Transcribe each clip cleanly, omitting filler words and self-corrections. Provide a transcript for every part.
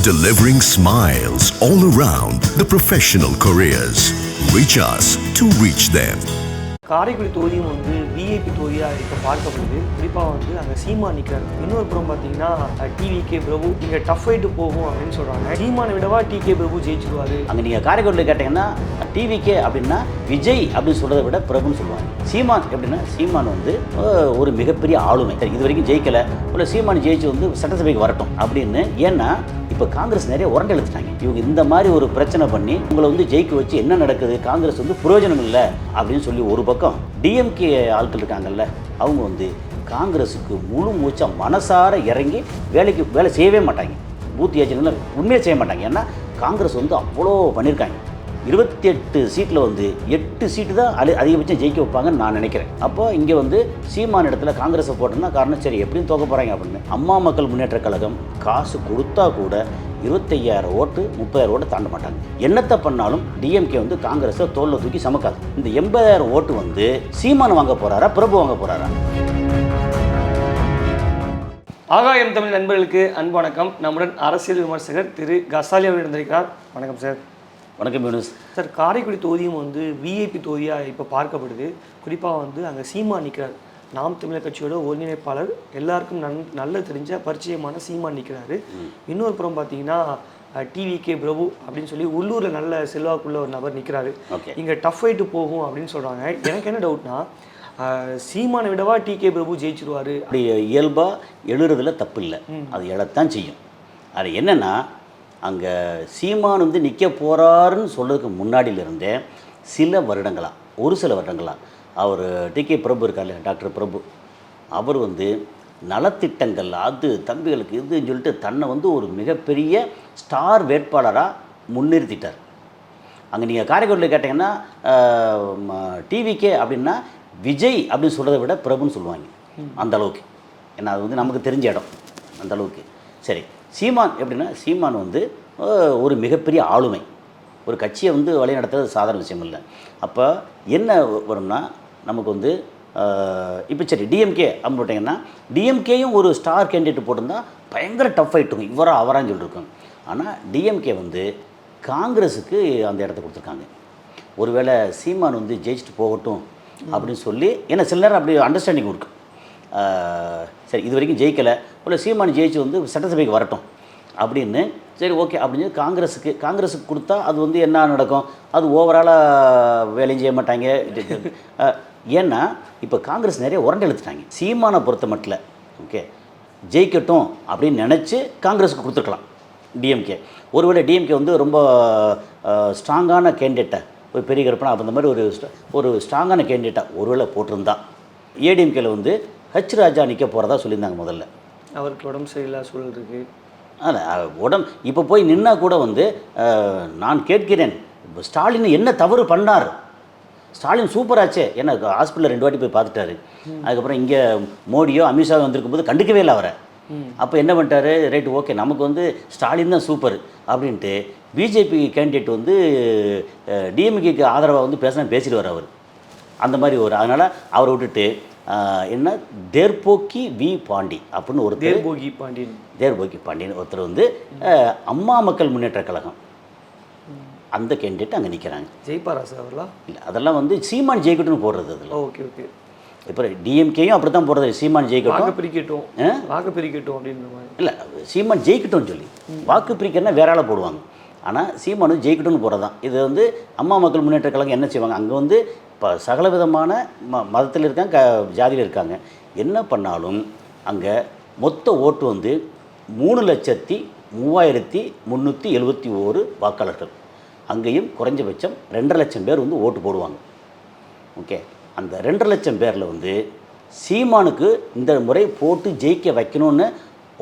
delivering smiles all around the professional careers. Reach us to reach them. Karaikudi தொகுதியும் VIP தொகுதியாக இப்போ பார்க்கப்படுது. குறிப்பாக அங்கே சீமா நிற்கிறார். இன்னொரு புறம் பார்த்தீங்கன்னா டிவிகே பிரபு இங்கே டஃப் ஃபைட்டு போகும் அப்படின்னு சொல்கிறாங்க. சீமானை விடவா டிகே பிரபு ஜெயிச்சிருவார். அங்கே நீங்கள் காரைக்குடியில் கேட்டிங்கன்னா டிவிகே அப்படின்னா விஜய் அப்படின்னு சொல்கிறத விட பிரபுன்னு சொல்லுவாங்க. சீமான் எப்படின்னா சீமான் ஒரு மிகப்பெரிய ஆளுமை. இது வரைக்கும் ஜெயிக்கலை, இல்லை சீமான் ஜெயிச்சு சட்டசபைக்கு வரட்டும் அப்படின்னு. ஏன்னா இப்போ காங்கிரஸ் நிறைய உரண்டை எழுத்துட்டாங்க. இவங்க இந்த மாதிரி ஒரு பிரச்சனை பண்ணி உங்களை ஜெயிக்க வச்சு என்ன நடக்குது, காங்கிரஸ் பிரயோஜனம் இல்லை அப்படின்னு சொல்லி ஒரு பக்கம் டிஎம்கே ஆட்கள் இருக்காங்கல்ல, அவங்க காங்கிரஸுக்கு முழு மூச்சா மனசார இறங்கி வேலை செய்யவே மாட்டாங்க. பூத் ஏஜென்ட்ல உண்மையை செய்ய மாட்டாங்க. ஏன்னா காங்கிரஸ் அவ்வளோ பண்ணியிருக்காங்க. 28 சீட்டில் 8 சீட்டு தான் அதிகபட்சம் ஜெயிக்க வைப்பாங்கன்னு நான் நினைக்கிறேன். அப்போ இங்கே சீமான இடத்துல காங்கிரஸை போட்டோம்னா காரணம் சரி எப்படியும் தோக்க போகிறாங்க அப்படின்னு. அம்மா மக்கள் முன்னேற்ற கழகம் காசு கொடுத்தா கூட 25,000 ஓட்டு 30,000 ஓட்டு தாண்ட மாட்டாங்க. என்னத்தை பண்ணாலும் டிஎம்கே காங்கிரஸை தோளில் தூக்கி சமக்காது. இந்த 80,000 ஓட்டு சீமான் வாங்க போகிறாரா பிரபு வாங்க போகிறாரா? ஆகாயம் தமிழ் நண்பர்களுக்கு அன்பு வணக்கம். நம்முடன் அரசியல் விமர்சகர் திரு கசாலி அவர்கள் இருந்திருக்கிறார். வணக்கம் சார். வணக்கம் யூனுஸ் சார். காரைக்குடி தொகுதியும் விஐபி தொகுதியாக இப்போ பார்க்கப்படுது. குறிப்பாக அங்கே சீமா நிற்கிறார். நாம் தமிழர் கட்சியோட ஒருங்கிணைப்பாளர், எல்லாருக்கும் நல்ல தெரிஞ்ச பரிச்சயமான சீமான் நிற்கிறாரு. இன்னொரு புறம் பார்த்தீங்கன்னா டிவிகே பிரபு அப்படின்னு சொல்லி உள்ளூரில் நல்ல செல்வாக்குள்ள ஒரு நபர் நிற்கிறாரு. இங்கே டஃப் ஃபைட்டு போகும் அப்படின்னு சொல்கிறாங்க. எனக்கு என்ன டவுட்னா, சீமானை விடவா டிகே பிரபு ஜெயிச்சிருவார். அப்படி இயல்பாக எழுறதுல தப்பு இல்லை, அது எழத்தான் செய்யும். அது என்னென்னா, அங்கே சீமான் நிற்க போகிறாருன்னு சொல்கிறதுக்கு முன்னாடியிலிருந்தே ஒரு சில வருடங்களாக அவர் டிகே பிரபு இருக்கார்ல, டாக்டர் பிரபு, அவர் நலத்திட்டங்கள் அது தம்பிகளுக்கு இதுன்னு சொல்லிட்டு தன்னை ஒரு மிகப்பெரிய ஸ்டார் வேட்பாளராக முன்னிறுத்திட்டார். அங்கே நீங்கள் காரைக்குடியில் கேட்டிங்கன்னா டிவிகே அப்படின்னா விஜய் அப்படின்னு சொல்கிறத விட பிரபுன்னு சொல்லுவாங்க. அந்த அளவுக்கு. ஏன்னா அது நமக்கு தெரிஞ்ச இடம் அந்த அளவுக்கு. சரி, சீமான் எப்படின்னா சீமான் ஒரு மிகப்பெரிய ஆளுமை. ஒரு கட்சியை வழி நடத்துறது சாதாரண விஷயம் இல்லை. அப்போ என்ன வரும்னா, நமக்கு இப்போ சரி டிஎம்கே அப்படின்னு போட்டிங்கன்னா டிஎம்கேயும் ஒரு ஸ்டார் கேண்டிடேட் போட்டிருந்தா பயங்கர டஃப் ஆகிட்டுங்க, இவரா அவரான்னு சொல்லியிருக்கோம். ஆனால் டிஎம்கே காங்கிரஸுக்கு அந்த இடத்த கொடுத்துருக்காங்க. ஒருவேளை சீமான் ஜெயிச்சுட்டு போகட்டும் அப்படின்னு சொல்லி, ஏன்னா சில நேரம் அப்படி அண்டர்ஸ்டாண்டிங் இருக்குது. சரி இது வரைக்கும் ஜெயிக்கலை, இல்லை சீமான் ஜெயிச்சு சட்டசபைக்கு வரட்டும் அப்படின்னு. சரி ஓகே அப்படின்னு காங்கிரஸுக்கு கொடுத்தா அது என்ன நடக்கும், அது ஓவராலாக வேலையும் செய்ய மாட்டாங்க. ஏன்னா இப்போ காங்கிரஸ் நிறைய உரண்டை எழுத்துட்டாங்க. சீமானை பொறுத்த மட்டும் ஓகே ஜெயிக்கட்டும் அப்படின்னு நினச்சி காங்கிரஸுக்கு கொடுத்துருக்கலாம் டிஎம்கே. ஒருவேளை டிஎம்கே ரொம்ப ஸ்ட்ராங்கான கேண்டிடேட்டை, ஒரு பெரிய கற்பனை அந்த மாதிரி ஒரு ஸ்ட்ராங்கான கேண்டிடேட்டாக ஒருவேளை போட்டிருந்தா, ஏடிஎம்கேல ஹெச் ராஜா நிற்க போகிறதா சொல்லியிருந்தாங்க. முதல்ல அவருக்கு உடம்பு சரியில்லாத சூழல் இருக்குது. அதில் இப்போ போய் நின்னா கூட நான் கேட்கிறேன், ஸ்டாலின் என்ன தவறு பண்ணார்? ஸ்டாலின் சூப்பராச்சே, ஏன்னா ஹாஸ்பிட்டலில் 2 வாட்டி போய் பார்த்துட்டாரு. அதுக்கப்புறம் இங்கே மோடியோ அமித்ஷாவோ வந்திருக்கும் போது கண்டுக்கவே இல்லை அவரை. அப்போ என்ன பண்ணிட்டாரு, ரைட்டு ஓகே நமக்கு ஸ்டாலின் தான் சூப்பர் அப்படின்ட்டு பிஜேபி கேண்டிடேட் டிஎம்கேக்கு ஆதரவாக பேசிடுவார் அவர். அந்த மாதிரி அதனால் அவரை விட்டுட்டு என்ன தேர்போக்கி வி பாண்டி அப்படின்னு ஒரு தேர்போக்கி பாண்டியன் ஒருத்தர் அம்மா மக்கள் முன்னேற்ற கழகம் அந்த கேண்டிடேட் அங்கே நிற்கிறாங்க. ஜெயிப்பாரா சார் அவர்களா? இல்லை, அதெல்லாம் சீமான் ஜெயிக்கட்டும்னு போடுறது. அதில் ஓகே ஓகே. இப்போ டிஎம்கேயும் அப்படி தான் போடுறது, சீமான் ஜெயிக்கட்டும் வாக்கு பிரிக்கட்டும் அப்படின்ற மாதிரி. இல்லை, சீமான் ஜெயிக்கட்டும்னு சொல்லி வாக்கு பிரிக்கன்னா வேற ஆளை போடுவாங்க. ஆனால் சீமானு ஜெயிக்கட்டும்னு போகிறது தான். இது அம்மா மக்கள் முன்னேற்ற கழகம் என்ன செய்வாங்க, அங்கே இப்போ சகல விதமான மதத்தில் இருக்காங்க, ஜாதியில் இருக்காங்க. என்ன பண்ணாலும் அங்கே மொத்த ஓட்டு 3,03,371 வாக்காளர்கள். அங்கேயும் குறைஞ்சபட்சம் 2.5 லட்சம் பேர் ஓட்டு போடுவாங்க. ஓகே, அந்த 2.5 லட்சம் பேரில் சீமானுக்கு இந்த முறை போட்டு ஜெயிக்க வைக்கணும்னு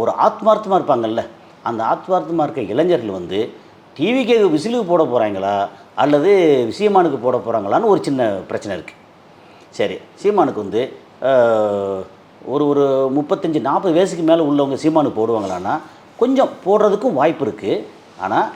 ஒரு ஆத்மார்த்தமாக இருப்பாங்கல்ல, அந்த ஆத்மார்த்தமாக இருக்க இளைஞர்கள் டிவிக்கு விசிலுக்கு போட போகிறாங்களா அல்லது சீமானுக்கு போட போகிறாங்களான்னு ஒரு சின்ன பிரச்சனை இருக்குது. சரி, சீமானுக்கு ஒரு 35-40 வயசுக்கு மேலே உள்ளவங்க சீமானுக்கு போடுவாங்களான்னா கொஞ்சம் போடுறதுக்கும் வாய்ப்பு இருக்குது. ஆனால்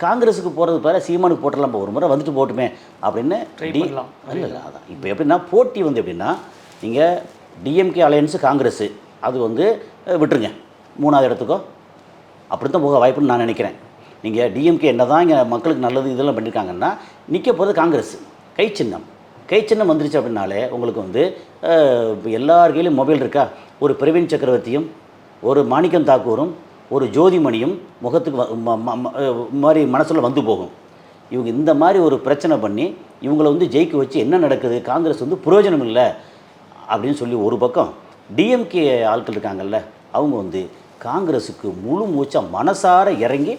காங்கிரஸுக்கு போகிறது பேர சீமானுக்கு போட்டலாம், ஒரு முறை போட்டுமே அப்படின்னு இல்லை. அதான் இப்போ எப்படின்னா போட்டி எப்படின்னா, நீங்கள் டிஎம்கே அலையன்ஸு காங்கிரஸு அது விட்டுருங்க, 3வது இடத்துக்கோ அப்படி தான் போக வாய்ப்புன்னு நான் நினைக்கிறேன். நீங்கள் டிஎம்கே என்ன தான் இங்கே மக்களுக்கு நல்லது இதெல்லாம் பண்ணியிருக்காங்கன்னா நிற்க போகிறது காங்கிரஸ். கை சின்னம் வந்துருச்சு அப்படின்னாலே உங்களுக்கு வந்து இப்போ எல்லார் கையிலும் மொபைல் இருக்கா, ஒரு பிரவீன் சக்கரவர்த்தியும் ஒரு மாணிக்கம் தாக்கூரும் ஒரு ஜோதிமணியும் முகத்துக்கு மாதிரி மனசில் வந்து போகும். இவங்க இந்த மாதிரி ஒரு பிரச்சனை பண்ணி இவங்களை வந்து ஜெயிக்க வச்சு என்ன நடக்குது, காங்கிரஸ் வந்து பிரயோஜனம் இல்லை அப்படின்னு சொல்லி ஒரு பக்கம் டிஎம்கே ஆட்கள் இருக்காங்கல்ல, அவங்க வந்து காங்கிரஸுக்கு முழு மூச்சாக மனசார இறங்கி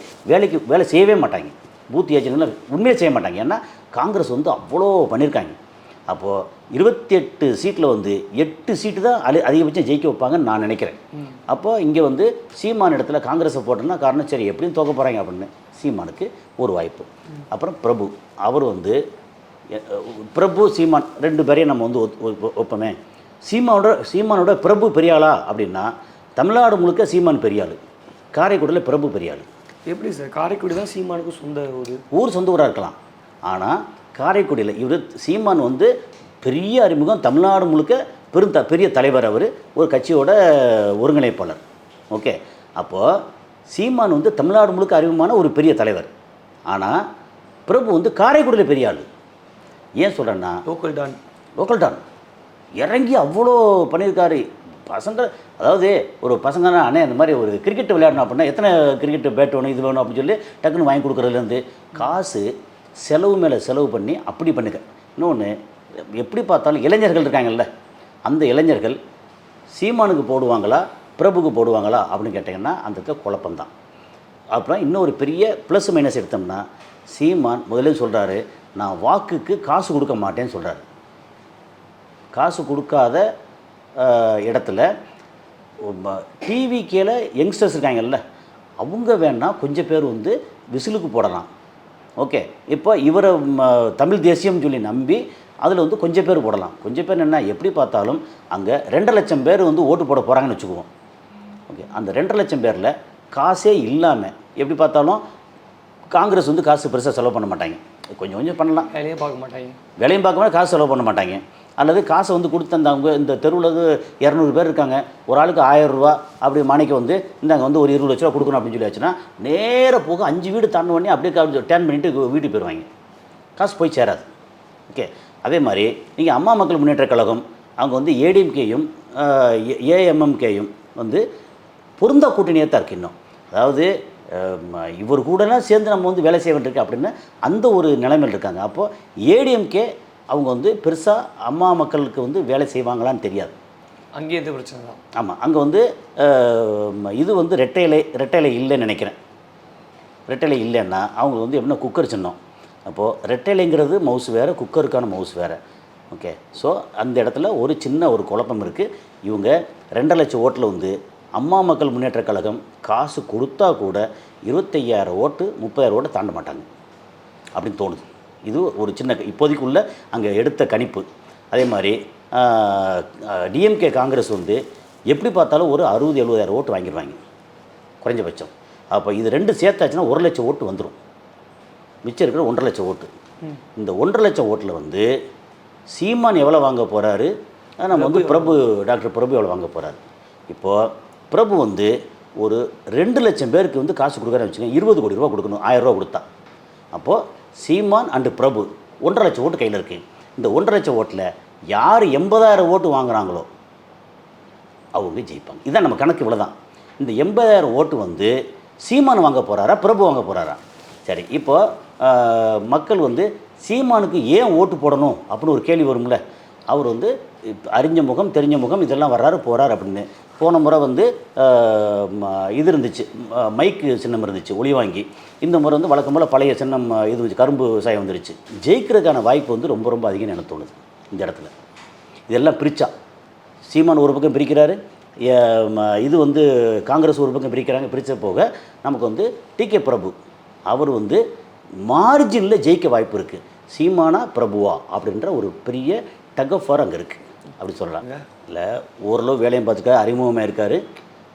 வேலை செய்யவே மாட்டாங்க. பூத் ஏஜென்ட்லாம் உண்மையை செய்ய மாட்டாங்க. ஏன்னா காங்கிரஸ் வந்து அவ்வளோ பண்ணியிருக்காங்க. அப்போது 28 சீட்டில் வந்து 8 சீட்டு தான் அதிகபட்சம் ஜெயிக்க வைப்பாங்கன்னு நான் நினைக்கிறேன். அப்போது இங்கே வந்து சீமான் இடத்துல காங்கிரஸை போட்டோன்னா காரணம் சரி எப்படியும் தோக்க போகிறாங்க அப்படின்னு சீமானுக்கு ஒரு வாய்ப்பு. அப்புறம் பிரபு, அவர் வந்து பிரபு சீமான் 2 பேரையும் நம்ம வந்து ஒப்பமே. சீமானோட பிரபு பெரியாளா அப்படின்னா தமிழ்நாடு முழுக்க சீமான் பெரியாள், காரைக்குடியில் பிரபு பெரியாள். எப்படி சார்? காரைக்குடி தான் சீமானுக்கு சொந்த ஊர் சொந்த ஊராக இருக்கலாம். ஆனால் காரைக்குடியில் இவர் சீமான் வந்து பெரிய அறிமுகம், தமிழ்நாடு முழுக்க பெரிய தலைவர், அவர் ஒரு கட்சியோட ஒருங்கிணைப்பாளர். ஓகே, அப்போது சீமான் வந்து தமிழ்நாடு முழுக்க அறிமுகமான ஒரு பெரிய தலைவர். ஆனால் பிரபு வந்து காரைக்குடியில் பெரிய ஆள். ஏன் சொல்கிறேன்னா லோக்கல் டான் இறங்கி அவ்வளோ பண்ணியிருக்காரு. பசங்க, அதாவது ஒரு பசங்கன்னா அண்ணே இந்த மாதிரி ஒரு கிரிக்கெட் விளையாடணும் அப்படின்னா எத்தனை கிரிக்கெட் பேட் வேணும் இது வேணும் அப்படின்னு சொல்லி டக்குன்னு வாங்கி கொடுக்குறதுலேருந்து காசு செலவு மேலே செலவு பண்ணி அப்படி பண்ணுங்க. இன்னொன்று, எப்படி பார்த்தாலும் இளைஞர்கள் இருக்காங்கல்ல, அந்த இளைஞர்கள் சீமானுக்கு போடுவாங்களா பிரபுக்கு போடுவாங்களா அப்படின்னு கேட்டிங்கன்னா அந்த குழப்பம்தான். அப்புறம் இன்னொரு பெரிய ப்ளஸ் மைனஸ் எடுத்தோம்னா, சீமான் முதல்ல சொல்கிறாரு நான் வாக்குக்கு காசு கொடுக்க மாட்டேன்னு சொல்கிறாரு. காசு கொடுக்காத இடத்துல டிவிக்கேல யங்ஸ்டர்ஸ் இருக்காங்கல்ல, அவங்க வேணால் கொஞ்சம் பேர் வந்து விசிலுக்கு போடலாம். ஓகே, இப்போ இவரை தமிழ் தேசியம்னு சொல்லி நம்பி அதில் வந்து கொஞ்சம் பேர் போடலாம். கொஞ்சம் பேர் என்ன, எப்படி பார்த்தாலும் அங்கே 2 லட்சம் பேர் வந்து ஓட்டு போட போகிறாங்கன்னு வச்சுக்குவோம். ஓகே, அந்த 2 லட்சம் பேரில் காசே இல்லாமல் எப்படி பார்த்தாலும் காங்கிரஸ் வந்து காசு பெருசாக செலவு பண்ண மாட்டாங்க. கொஞ்சம் பண்ணலாம், வேலையும் பார்க்க காசு செலவு பண்ண மாட்டாங்க. அல்லது காசை வந்து கொடுத்தந்தாங்க. இந்த தெருவில் 200 பேர் இருக்காங்க, ஒரு ஆளுக்கு 1000 ரூபா அப்படி மாணிக்கம் வந்து இந்தாங்க வந்து ஒரு 20 லட்ச ரூபா கொடுக்கணும் அப்படின்னு சொல்லியாச்சுன்னா நேராக போக 5 வீடு தாண்ட உடனே அப்படியே டேர்ன் பண்ணிட்டு வீட்டுக்கு போயிடுவாங்க. காசு போய் சேராது. ஓகே, அதே மாதிரி நீங்கள் அம்மா மக்கள் முன்னேற்ற கழகம் அவங்க வந்து ஏடிஎம்கேயும் ஏஎம்எம்கேயும் வந்து பொருந்தா கூட்டணியாக தான் இருக்கு இன்னும். அதாவது இவர் கூடலாம் சேர்ந்து நம்ம வந்து வேலை செய்ய வேண்டியிருக்கு அப்படின்னு அந்த ஒரு நிலைமையில் இருக்காங்க. அப்போது ஏடிஎம்கே அவங்க வந்து பெருசாக அம்மா மக்களுக்கு வந்து வேலை செய்வாங்களான்னு தெரியாது. அங்கேயே இது பிரச்சனை தான். ஆமாம், அங்கே வந்து இது வந்து ரெட்டைலை இல்லைன்னு நினைக்கிறேன். ரெட்டைலை இல்லைன்னா அவங்க வந்து எப்படின்னா குக்கர் சின்னம். அப்போது ரெட்டைலைங்கிறது மவுஸ் வேறு, குக்கருக்கான மவுஸ் வேறு. ஓகே, ஸோ அந்த இடத்துல ஒரு சின்ன ஒரு குழப்பம் இருக்குது. இவங்க 2 லட்சம் ஓட்டில் வந்து அம்மா மக்கள் முன்னேற்ற கழகம் காசு கொடுத்தா கூட 25,000 ஓட்டு 30,000 ஓட்டு தாண்ட மாட்டாங்க அப்படின்னு தோணுது. இது ஒரு சின்ன இப்போதைக்குள்ள அங்கே எடுத்த கணிப்பு. அதே மாதிரி டிஎம்கே காங்கிரஸ் வந்து எப்படி பார்த்தாலும் ஒரு 60,000-70,000 ஓட்டு வாங்கிடுவாங்க குறைஞ்சபட்சம். அப்போ இது 2 சேர்த்தாச்சுன்னா 1 லட்சம் ஓட்டு வந்துடும். மிச்சம் இருக்கிற 1.5 லட்சம் ஓட்டு. இந்த 1.5 லட்சம் ஓட்டில் வந்து சீமான் எவ்வளோ வாங்க போகிறாரு, நம்ம வந்து டாக்டர் பிரபு எவ்வளோ வாங்க போகிறாரு. இப்போது பிரபு வந்து ஒரு 2 லட்சம் பேருக்கு வந்து காசு கொடுக்குறேன்னு வச்சுக்கோங்க, 20 கோடி ரூபா கொடுக்கணும், 1000 ரூபா கொடுத்தா. அப்போது சீமான் அண்டு பிரபு 1.5 லட்சம் ஓட்டு கையில் இருக்குது. இந்த 1.5 லட்சம் ஓட்டில் யார் 80,000 ஓட்டு வாங்குகிறாங்களோ அவங்க ஜெயிப்பாங்க. இதுதான் நம்ம கணக்கு. இவ்வளோ தான். இந்த 80,000 ஓட்டு வந்து சீமான் வாங்க போகிறாரா பிரபு வாங்க போகிறாரா? சரி, இப்போது மக்கள் வந்து சீமானுக்கு ஏன் ஓட்டு போடணும் அப்படின்னு ஒரு கேள்வி வரும்ல. அவர் வந்து அறிஞ்ச முகம் தெரிஞ்ச முகம் இதெல்லாம் வர்றாரு போகிறார் அப்படின்னு. போன முறை வந்து இது இருந்துச்சு, மைக்கு சின்னம் இருந்துச்சு ஒளி வாங்கி. இந்த முறை வந்து வழக்கம் போல் பழைய சின்னம் இது இருந்துச்சு, கரும்பு விவசாயம் வந்துருச்சு. ஜெயிக்கிறதுக்கான வாய்ப்பு வந்து ரொம்ப ரொம்ப அதிகம்னு எனக்கு தோணுது இந்த இடத்துல. இதெல்லாம் பிரித்தா சீமான் ஒரு பக்கம் பிரிக்கிறாரு, இது வந்து காங்கிரஸ் ஒரு பக்கம் பிரிக்கிறாங்க. பிரித்த போக நமக்கு வந்து டிகே பிரபு அவர் வந்து மார்ஜினில் ஜெயிக்க வாய்ப்பு இருக்குது. சீமானா பிரபுவா அப்படின்ற ஒரு பெரிய டக் ஆஃப் வார் அங்கே இருக்குது அப்படி சொல்லலாம். இல்லை, ஓரளவு வேலையும் பார்த்துக்காரு, அறிமுகமாக இருக்கார்.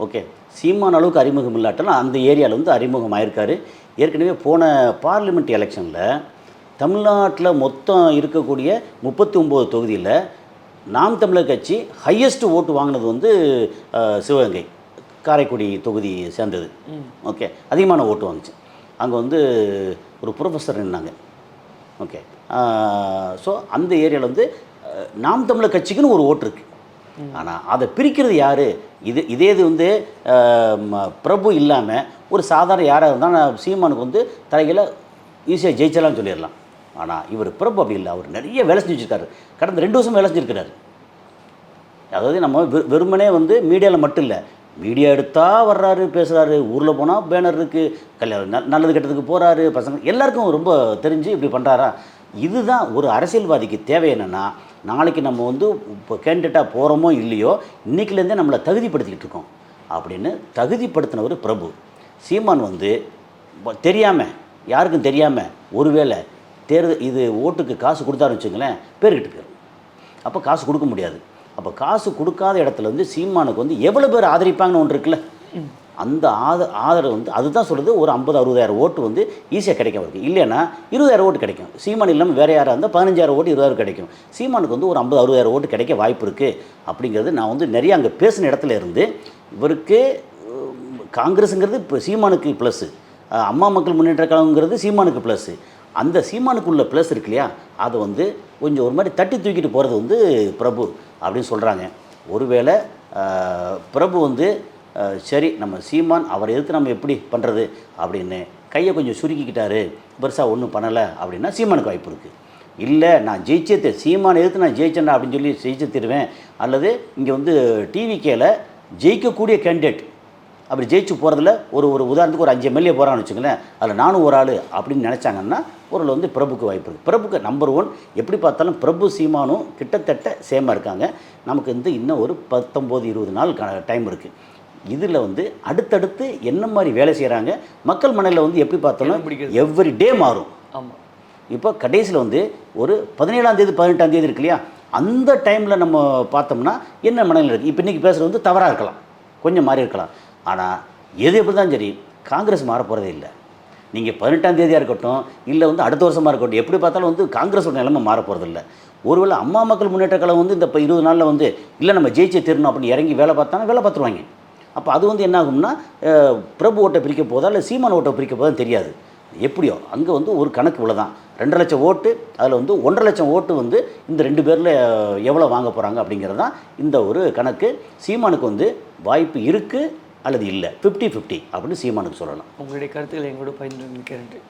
ஓகே, சீமான அளவுக்கு அறிமுகம் இல்லாட்டாலும் அந்த ஏரியாவில் வந்து அறிமுகம் ஆயிருக்காரு. ஏற்கனவே போன பார்லிமெண்ட் எலெக்ஷனில் தமிழ்நாட்டில் மொத்தம் இருக்கக்கூடிய 39 தொகுதியில் நாம் தமிழர் கட்சி ஹையஸ்ட் ஓட்டு வாங்கினது வந்து சிவகங்கை. காரைக்குடி தொகுதி சேர்ந்தது. ஓகே, அதிகமான ஓட்டு வாங்குச்சு. அங்கே வந்து ஒரு ப்ரொஃபஸர் நின்னாங்க. ஓகே, ஸோ அந்த ஏரியாவில் வந்து நாம் தமிழர் கட்சிக்குன்னு ஒரு ஓட்டு இருக்குது. ஆனால் அதை பிரிக்கிறது யார்? இதே இது வந்து பிரபு இல்லாமல் ஒரு சாதாரண யாராக இருந்தால் சீமானுக்கு வந்து தலையில் ஈஸியாக ஜெயிச்சலாம்னு சொல்லிடலாம். ஆனால் இவர் பிரபு அப்படி இல்லை. அவர் நிறைய வேலை செஞ்சுருக்காரு. கடந்த 2 வருஷம் வேலை செஞ்சுருக்கிறாரு. அதாவது நம்ம வெறுமனே வந்து மீடியாவில் மட்டும் இல்லை, மீடியா எடுத்தால் வர்றாரு, பேசுகிறாரு, ஊரில் போனால் பேனர் இருக்குது, கல்யாணம் நல்லது கெட்டதுக்கு போகிறாரு, பசங்க எல்லாருக்கும் ரொம்ப தெரிஞ்சு இப்படி பண்ணுறாரா? இதுதான் ஒரு அரசியல்வாதிக்கு தேவை. என்னென்னா, நாளைக்கு நம்ம வந்து இப்போ கேண்டிடேட்டாக போகிறோமோ இல்லையோ, இன்றைக்கிலேருந்தே நம்மளை தகுதிப்படுத்திக்கிட்டு இருக்கோம் அப்படின்னு தகுதிப்படுத்தினவர் பிரபு. சீமான் வந்து தெரியாமல், யாருக்கும் தெரியாமல் ஒருவேளை தேர்தல் இது ஓட்டுக்கு காசு கொடுத்தாருன்னு வச்சுங்களேன், பேர்கிட்ட போயிடும். அப்போ காசு கொடுக்க முடியாது. அப்போ காசு கொடுக்காத இடத்துல வந்து சீமானுக்கு வந்து எவ்வளோ பேர் ஆதரிப்பாங்கன்னு ஒன்று இருக்குல்ல, அந்த ஆதரவு வந்து அதுதான் சொல்கிறது. ஒரு 50-60,000 ஓட்டு வந்து ஈஸியாக கிடைக்கும் அவருக்கு. இல்லைன்னா 20,000 ஓட்டு கிடைக்கும். சீமான் இல்லாமல் வேறு யாராக இருந்தால் 15,000 ஓட்டு 20,000 கிடைக்கும். சீமானுக்கு வந்து ஒரு 50-60,000 ஓட்டு கிடைக்க வாய்ப்பு இருக்குது அப்படிங்கிறது நான் வந்து நிறைய அங்கே பேசின இடத்துல இருந்து. இவருக்கு காங்கிரஸுங்கிறது இப்போ சீமானுக்கு ப்ளஸ்ஸு, அம்மா மக்கள் முன்னேற்ற கழகங்கிறது சீமானுக்கு ப்ளஸ்ஸு. அந்த சீமானுக்குள்ள ப்ளஸ் இருக்கு இல்லையா, அதை வந்து கொஞ்சம் ஒரு மாதிரி தட்டி தூக்கிட்டு போகிறது வந்து பிரபு அப்படின்னு சொல்கிறாங்க. ஒருவேளை பிரபு வந்து சரி நம்ம சீமான் அவரை எதிர்த்து நம்ம எப்படி பண்ணுறது அப்படின்னு கையை கொஞ்சம் சுருக்கிக்கிட்டாரு, பெருசாக ஒன்றும் பண்ணலை அப்படின்னா சீமானுக்கு வாய்ப்பு இருக்குது. இல்லை நான் ஜெயிச்சே சீமானை எதிர்த்து நான் ஜெயிச்சேன்டா அப்படின்னு சொல்லி ஜெயிச்சு தருவேன், அல்லது இங்கே வந்து டிவிகேல ஜெயிக்கக்கூடிய கேண்டிடேட் அப்படி ஜெயிச்சு போகிறதுல ஒரு உதாரணத்துக்கு ஒரு 5 எம்எல்ஏ போகிறான்னு வச்சுங்களேன், அதில் நானும் ஒரு ஆள் அப்படின்னு நினச்சாங்கன்னா ஒரு வந்து பிரபுக்கு வாய்ப்பு இருக்குது. பிரபுக்கு நம்பர் 1 எப்படி பார்த்தாலும் பிரபு சீமானும் கிட்டத்தட்ட சேமாக இருக்காங்க. நமக்கு வந்து இன்னும் ஒரு 19-20 நாள் டைம் இருக்குது. இதில் வந்து அடுத்தடுத்து என்ன மாதிரி வேலை செய்கிறாங்க, மக்கள் மனதில் வந்து எப்படி பார்த்தாலும் எவ்ரி டே மாறும். ஆமாம், இப்போ கடைசியில் வந்து ஒரு 17ஆம் தேதி 18ஆம் தேதி இருக்கு இல்லையா, அந்த டைமில் நம்ம பார்த்தோம்னா என்ன மனநிலை இருக்குது. இப்போ இன்றைக்கி பேசுகிறது வந்து தவறாக இருக்கலாம், கொஞ்சம் மாறி இருக்கலாம். ஆனால் எது எப்படி தான் சரி, காங்கிரஸ் மாற போகிறதே இல்லை. நீங்கள் 18ஆம் தேதியாக இருக்கட்டும், இல்லை வந்து அடுத்த வருஷமாக இருக்கட்டும், எப்படி பார்த்தாலும் வந்து காங்கிரஸோட நிலைமை மாற போகிறதில்ல. ஒருவேளை அம்மா மக்கள் முன்னேற்ற கழகம் வந்து இந்த 20 நாளில் வந்து இல்லை நம்ம ஜெயிச்சே தீரணும் அப்படின்னு இறங்கி வேலை பார்த்தாங்கன்னா வேலை பார்த்துருவாங்க. அப்போ அது வந்து என்ன ஆகும்னா, பிரபு ஓட்டை பிரிக்க போதா இல்லை சீமான் ஓட்டை பிரிக்க போதான்னு தெரியாது. எப்படியோ அங்கே வந்து ஒரு கணக்கு இவ்வளோ தான், 2 லட்சம் ஓட்டு, அதில் வந்து 1.5 லட்சம் ஓட்டு வந்து இந்த 2 பேரில் எவ்வளோ வாங்க போகிறாங்க அப்படிங்கிறது தான் இந்த ஒரு கணக்கு. சீமானுக்கு வந்து வாய்ப்பு இருக்குது அல்லது இல்லை, 50-50 அப்படின்னு சீமானுக்கு சொல்லலாம். உங்களுடைய கருத்துக்களை எங்களோட பகிர்ந்து நன்றி.